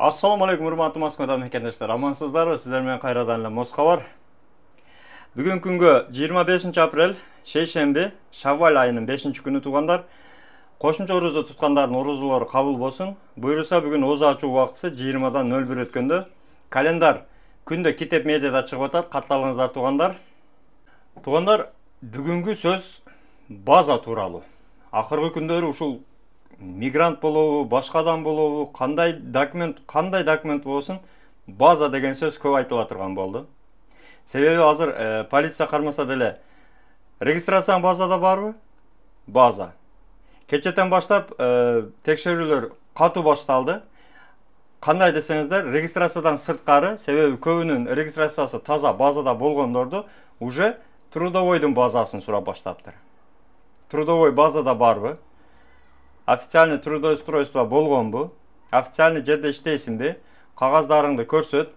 Assalamu alaikum урматтуу Москвадан мекендештер. Амансыздарбы? Сиздер менен кайрадан эле Москва бар. Бүгүн күнгө 25 апрель шейшемби, Шаввал айынын 5-күнү туугандар. Кошумча орозо туткандардын орозолору кабыл болсун. Буйруса бүгүн оза ачуу убактысы 20-дан 01 өткөндө. Календар күндө Китеп медиада чыгып атат. Катталыңыздар туугандар. Туугандар, бүгүнкү сөз база тууралуу. Акыркы күндөрү ушул мигрант болобу, башка адам болобу, кандай документ болсун, база деген сөз көп айтыла турган болду. Себеби азыр полиция кармаса деле регистрациянын базада барбы? База. Кечетен баштап текшерүүлөр катуу башталды. Кандай десеңиздер, регистрациядан сырткары, себеби көбүнүн регистрациясы таза базада болгондорду уже трудовойдун базасын сурап баштаптыр. Трудовой базада барбы? Официальный трудоустройство болгонбу? Официальный жерде иштейсиңби? Кагаздарыңды көрсөт.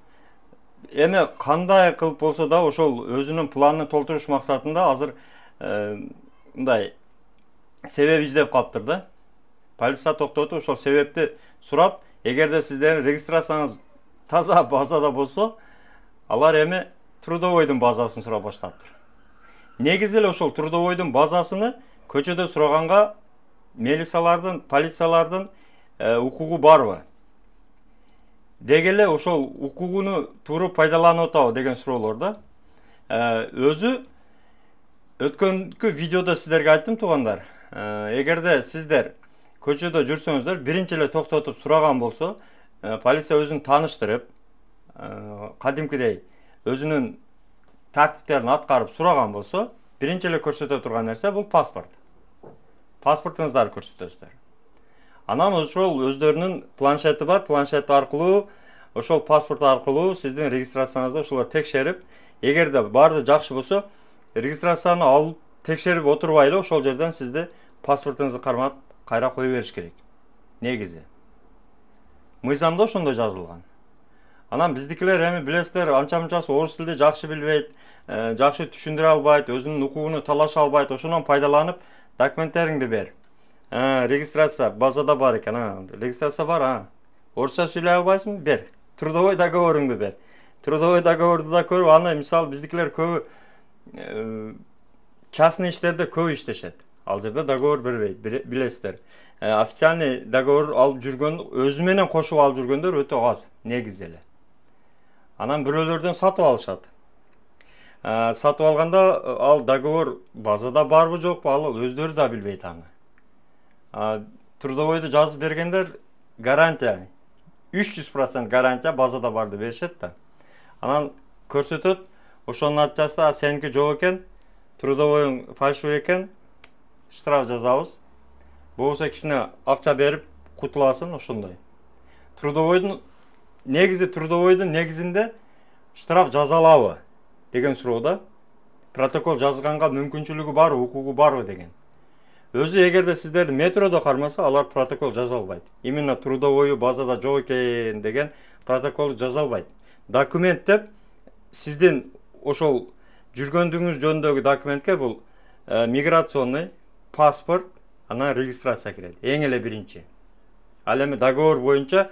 Эми кандай кылып болсо да ошол өзүнүн планын толтуруш максатында азыр мындай себеп издеп калыптыр да. Полиция токтотуп ошол себепти сурап, эгерде сиздердин регистрацияңыз таза базада болсо, алар эми трудовойдун базасын сурап баштаптыр. Негизи эле ошол трудовойдун базасыны көчөдө сураганга милициялардын, полициялардын укугу барбы? Дегеле ошол укугуну туура пайдаланып атабы деген суроолор да. Өзү өткөнкү видеодо сиздерге айттым туугандар. Эгерде сиздер көчөдө жүрсөңүздөр, биринчи эле токтотуп сураган болсо, полиция өзүн тааныштырып, кадимкидей өзүнүн тартиптерин аткарып сураган болсо, биринчи эле көрсөтө турган нерсе бул паспорт. Паспортуңуздарды көрсөтөсүздөр. Анан ошол өздөрүнүн планшети бар, планшет аркылуу, ошол паспорт аркылуу сиздин регистрацияңызды ошолор текшерип, эгерде баары жакшы болсо, регистрацияны алып текшерип отурбай эле ошол жерден сизди паспортуңузду кармап кайра кое бериш керек. Негизи. Мыйзамда ошондой жазылган. Анан биздикилер эми билесиздер, анча-мынчасы орус тилди жакшы билбейт, жакшы түшүндүрө албайт, өзүнүн укугуну талаша албайт, ошондон пайдаланып документтериңди бер. Регистрация базада бар экен, регистрация бар, орусча сүйлөй албайсың, бер. Трудовой договоруңду бер. Трудовой договорду да көрүп, аны мисалы биздикилер көбү частный иштерде көп иштешет. Ал жерде договор бербейт, билесиздер. Официальный договор алып жүргөн, өзү менен кошуп алып жүргөндөр өтө аз, негизи эле. Анан бирөөлөрдөн сатып алышат. Сатып алганда ал договор базада барбы жокпу, ал өздөрү да билбейт аны. Трудовойду жазып бергендер гарантия, 300% гарантия базада барды беришет да. Анан көрсөтөт, ошонун натыйжасында сеники жок экен, трудовойуң фальшивый экен, штраф жазабыз. Болбосо кичине акча берип кутуласың, ошондой. Трудовойдун негизинде штраф жазалабы деген суроодо, протокол жазганга мүмкүнчүлүгү барбы, укугу барбы деген. Өзү эгерде сиздерди метродо кармаса, алар протокол жаза албайт. Именно трудовою базада жок экен деген протокол жаза албайт. Документ деп сиздин ошол жүргөндүгүңүз жөнүндөгү документке бул миграционный, паспорт, анан регистрация кирет. Эң эле биринчи. Ал эми договор боюнча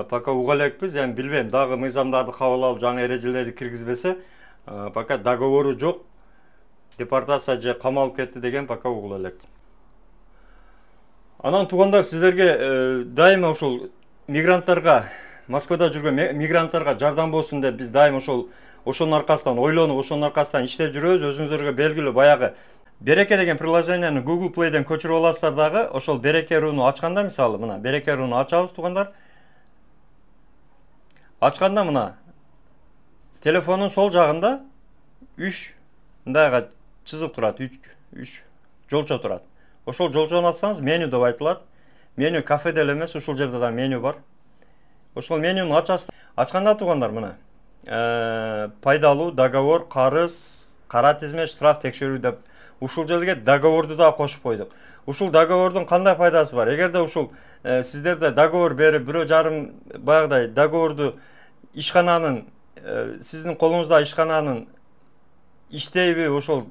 пока уга элекпиз, эми билбейм, дагы мыйзамдарды кабыл алып жаңы эрежелерди киргизбесе, пока договору жок, депортация же камалып кетти деген пока угула элек. Анан туугандар, сиздерге дайыма ошол мигранттарга, Москвада жүргөн мигранттарга жардам болсун деп биз дайыма ошонун аркасынан ойлонуп, ошонун аркасынан иштеп жүрөбүз. Өзүңүздөргө белгилүү баягы Береке деген приложенияны Google Play'ден көчүрүп аласыздар дагы, ошол Береке рууну ачканда, мисалы, мына Береке рууну ачабыз туугандар. Ачканда мына телефонун сол жагында 3 мындайга чызып турат, 3 жолчо турат. Ошол жолчону ачсаңыз, меню деп айтылат. Меню кафеде эле эмес, ошол жерде да меню бар. Ошол менюну ачасыздар. Ачканда туугандар мына пайдалуу, договор, карыз, кара тизме, штраф, текшерүү деп ушул жерге договорду да кошуп койдук. Ушул договордун кандай пайдасы бар? Эгерде ушул сиздерде договор берип, 1,5 баягыдай договорду ишкананын, сиздин колуңузда ишкананын иштейби, ошол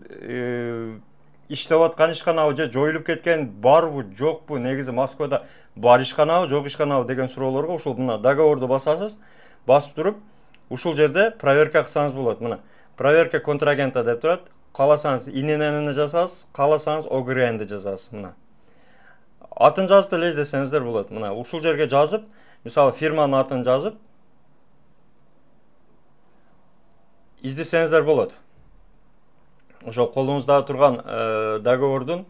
иштеп аткан ишканабы же жоюлуп кеткен барбы, жокпу? Негизи Москвада бар ишканабы, жок ишканабы деген суроолорго ушул мына договорду басасыз. Басып туруп, ушул жерде проверка кылсаңыз болот. Мына проверка контрагента деп турат. Кааласаңыз ИНН-ни жазасыз, кааласаңыз ОГРН-ди жазасыз. Мына атын жазып эле издесеңиздер болот. Мына ушул жерге жазып, мисалы фирманын атын жазып издесеңиздер болот. Ошо колуңузда турган договордун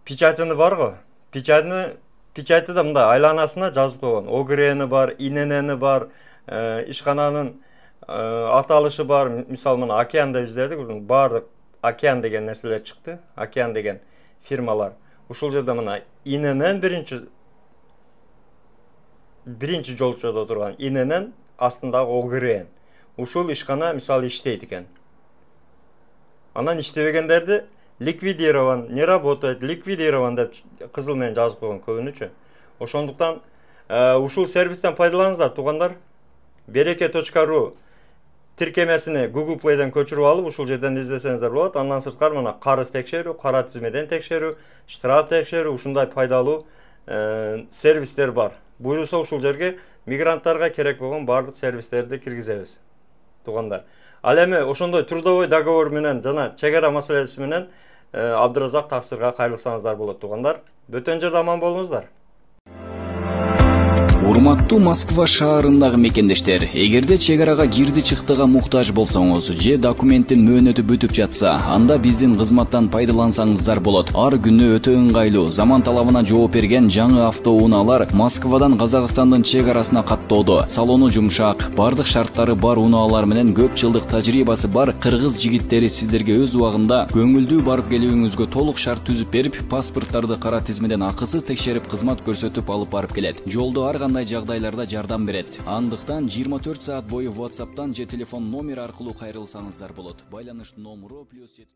печатыны барго. Печати да мында айланасына жазып койгон. ОГРН бар, ИНН бар, ишкананын аталышы бар. Мисалы мына Океан деп издедик, баардык Океан деген нерселер чыкты. Океан деген фирмалар. Ушул жерде мына ИНН биринчи жолчодо турган ИНН астындагы ОГРН. Ушул ишкана мисалы иштейт экен. Анан иштебегендерди ликвидирован, не работает, ликвидирован деп кызыл менен жазып койгон көбүнчө. Ошондуктан ушул сервистен пайдаланыңыздар туугандар. Bereke.ru тиркемесини Google Play'ден көчүрүп алып, ушул жерден издесеңиздер болот. Андан сырткары мына карыз текшерүү, кара тизмеден текшерүү, штраф текшерүү, ушундай пайдалуу сервистер бар. Буйрусо ушул жерге мигранттарга керек болгон бардык сервистерди киргизебиз. Туугандар. Ал эми ошондой трудовой договор менен жана чек ара маселеси менен Абдыразак Таксырга кайрылсаңыздар болот туугандар. Бөтөн жерде аман болуңуздар. Урматтуу Москва шаарындагы мекендештер, эгерде чек арага кирди чыктыга муктаж болсоңуз же документтин мөөнөтү бүтүп жатса, анда биздин кызматтан пайдалансаңыздар болот. Ар күнү өтө ыңгайлуу, заман талабына жооп берген жаңы автоунaalар Москвадан Казакстандын чек арасына каттоодо. Салону жумшак, бардык шарттары бар унаалар менен көп жылдык тажрыйбасы бар кыргыз жигиттери сиздерге өз убагында көңүлдүү барып келүүңүзгө толук шарт түзүп берип, паспорттарды кара тизмеден акысыз текшерип кызмат көрсөтүп алып барып келет. Жолдо ар кандай жагдайларда жардам берет. Андыктан 24 саат бою WhatsApp'тан же телефон номер аркылуу кайрылсаңыздар болот. Байланыш номеру +7